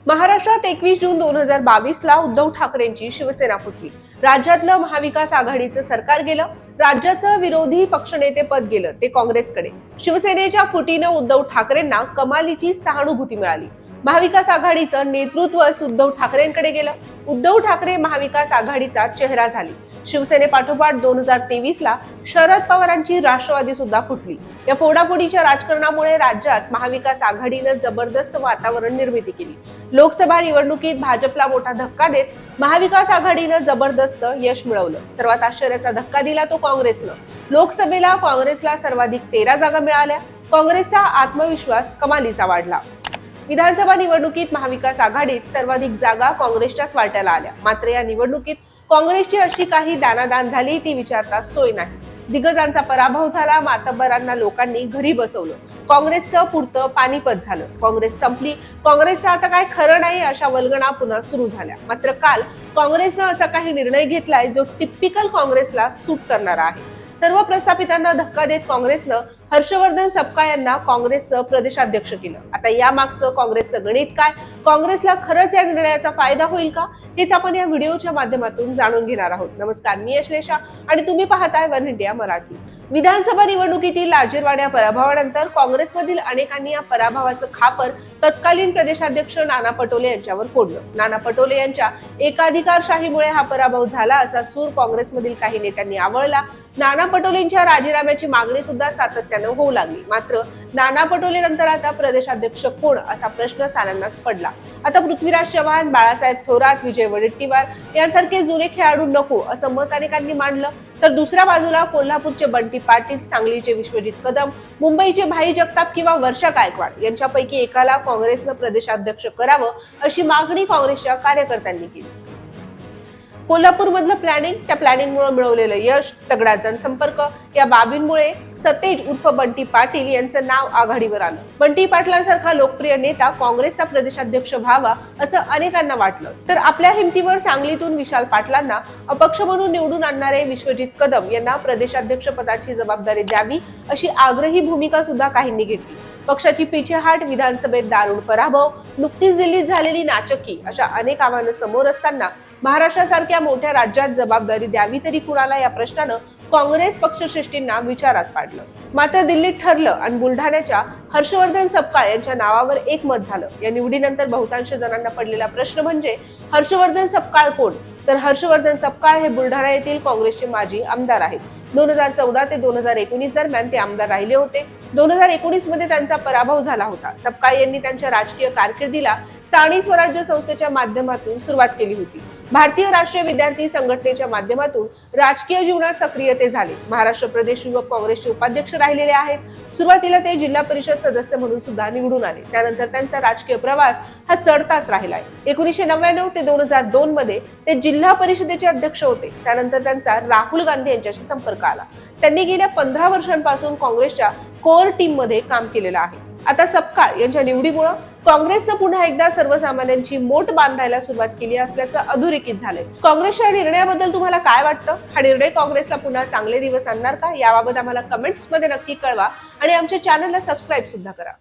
महाराष्ट्रात 21 जून 2022 ला उद्धव ठाकरेंची शिवसेना फुटली. राज्यातलं महाविकास आघाडीचं सरकार गेलं. राज्याचं विरोधी पक्षनेते पद गेलं ते काँग्रेसकडे. शिवसेनेच्या फुटीनं उद्धव ठाकरेंना कमालीची सहानुभूती मिळाली. महाविकास आघाडीचं नेतृत्वच उद्धव ठाकरेंकडे गेलं. उद्धव ठाकरे महाविकास आघाडीचा चेहरा झाली. शिवसेनेपाठोपाठ 2023 ला शरद पवारांची राष्ट्रवादी सुद्धा फुटली. या फोडाफोडीच्या राजकारणामुळे राज्यात महाविकास आघाडीनं जबरदस्त वातावरण निर्मिती केली. लोकसभा निवडणुकीत भाजपला मोठा धक्का देत महाविकास आघाडीनं जबरदस्त यश मिळवलं. सर्वात आश्चर्याचा धक्का दिला तो काँग्रेसनं. लोकसभेला काँग्रेसला सर्वाधिक 13 जागा मिळाल्या. काँग्रेसचा आत्मविश्वास कमालीचा वाढला. विधानसभा निवडणुकीत महाविकास आघाडीत सर्वाधिक जागा काँग्रेसच्याच वाट्याला आल्या. मात्र या निवडणुकीत काँग्रेसची अशी काही दानादान झाली ती विचारता सोय नाही. दिग्गजांचा पराभव झाला. मातब्बरांना लोकांनी घरी बसवलं. काँग्रेसचं पुरतं पानिपत झालं. काँग्रेस संपली. काँग्रेसचं आता काय खरं नाही अशा वल्गना पुन्हा सुरू झाल्या. मात्र काल काँग्रेसनं असा काही निर्णय घेतलाय जो टिपिकल काँग्रेसला सूट करणारा आहे. सर्व प्रस्थापितांना धक्का देत काँग्रेसनं हर्षवर्धन सपकाळ यांना काँग्रेसचं प्रदेशाध्यक्ष केलं. आता या मागचं काँग्रेसचं गणित काय? काँग्रेसला खरंच या निर्णयाचा फायदा होईल का? हेच आपण या व्हिडिओच्या माध्यमातून जाणून घेणार आहोत. नमस्कार, मी अश्लेषा आणि तुम्ही पाहताय वन इंडिया मराठी. विधानसभा निवडणुकीतील लाजिरवाण्या पराभवानंतर काँग्रेसमधील अनेकांनी या पराभवाचं खापर तत्कालीन प्रदेशाध्यक्ष नाना पटोले यांच्यावर फोडलं. नाना पटोले यांच्या एकाधिकारशाहीमुळे हा पराभव झाला असा सूर काँग्रेसमधील काही नेत्यांनी आवळला. नाना पटोलेंच्या राजीनाम्याची मागणी सुद्धा सातत्यानं होऊ लागली. मात्र नाना पटोले नंतर आता प्रदेशाध्यक्ष कोण असा प्रश्न साऱ्यांनाच पडला. आता पृथ्वीराज चव्हाण, बाळासाहेब थोरात, विजय वडेट्टीवार यांसारखे जुने खेळाडू नको असं मत अनेकांनी मांडलं. तर दुसऱ्या बाजूला कोल्हापूरचे बंटी पाटील, सांगलीचे विश्वजित कदम, मुंबईचे भाई जगताप किंवा वर्षा गायकवाड यांच्यापैकी एकाला काँग्रेसनं प्रदेशाध्यक्ष करावं अशी मागणी काँग्रेसच्या कार्यकर्त्यांनी केली. कोल्हापूरमधलं प्लॅनिंग, त्या प्लॅनिंगमुळे मिळवलेलं यश, तगडा जनसंपर्क या बाबींमुळे सतेज उर्फ बंटी पाटील यांचं नाव आघाडीवर आलं. बंटी पाटलांसारखा लोकप्रिय नेता काँग्रेसचा प्रदेशाध्यक्ष व्हावा असं अनेकांना वाटलं. तर आपल्या हिमतीवर सांगलीतून विशाल पाटलांना अपक्ष म्हणून निवडून आणणारे विश्वजित कदम यांना प्रदेशाध्यक्ष पदाची जबाबदारी द्यावी अशी आग्रही भूमिका सुद्धा काहींनी घेतली. पक्षाची पिछेहाट, विधानसभेत दारुण पराभव, नुकतीच दिल्लीत झालेली नाचक्की अशा अनेक आव्हानं समोर असताना महाराष्ट्रासारख्या मोठ्या राज्यात जबाबदारी द्यावी तरी कुणाला या प्रश्नानं काँग्रेस पक्षश्रेष्ठींना विचारात पाडलं. मात्र दिल्लीत ठरलं आणि बुलढाण्याच्या हर्षवर्धन सपकाळ यांच्या नावावर एकमत झालं. या निवडीनंतर बहुतांश जणांना पडलेला प्रश्न म्हणजे हर्षवर्धन सपकाळ कोण? तर हर्षवर्धन सपकाळ हे बुलढाणा येथील काँग्रेसचे माजी आमदार आहेत. 2014 ते 2019 दरम्यान ते आमदार राहिले होते. 2019 मध्ये त्यांचा पराभव झाला होता. सपकाळ यांनी त्यांच्या राजकीय कारकिर्दीला स्थानिक स्वराज्य संस्थेच्या माध्यमातून सुरुवात केली होती. भारतीय राष्ट्रीय विद्यार्थी संघटनेच्या माध्यमातून राजकीय जीवनात सक्रिय ते झाले. महाराष्ट्र प्रदेश युवक काँग्रेसचे उपाध्यक्ष राहिलेले आहेत. सुरुवातीला ते जिल्हा परिषद सदस्य म्हणून सुद्धा निवडून आले. त्यानंतर त्यांचा राजकीय प्रवास हा चढताच राहिलाय. 1999 ते 2002 मध्ये ते जिल्हा परिषदेचे अध्यक्ष होते. त्यानंतर त्यांचा राहुल गांधी यांच्याशी संपर्क आला. त्यांनी गेल्या 15 वर्षांपासून काँग्रेसच्या कोर टीम मध्ये काम केलेलं आहे. आता सपकाळ यांच्या निवडीमुळे काँग्रेसनं पुन्हा एकदा सर्वसामान्यांची मोट बांधायला सुरुवात केली असल्याचं अधोरेखित झालंय. काँग्रेसच्या निर्णयाबद्दल तुम्हाला काय वाटतं? हा निर्णय काँग्रेसला पुन्हा चांगले दिवस आणणार का? याबाबत आम्हाला कमेंट्स मध्ये नक्की कळवा आणि आमच्या चॅनलला सबस्क्राईब सुद्धा करा.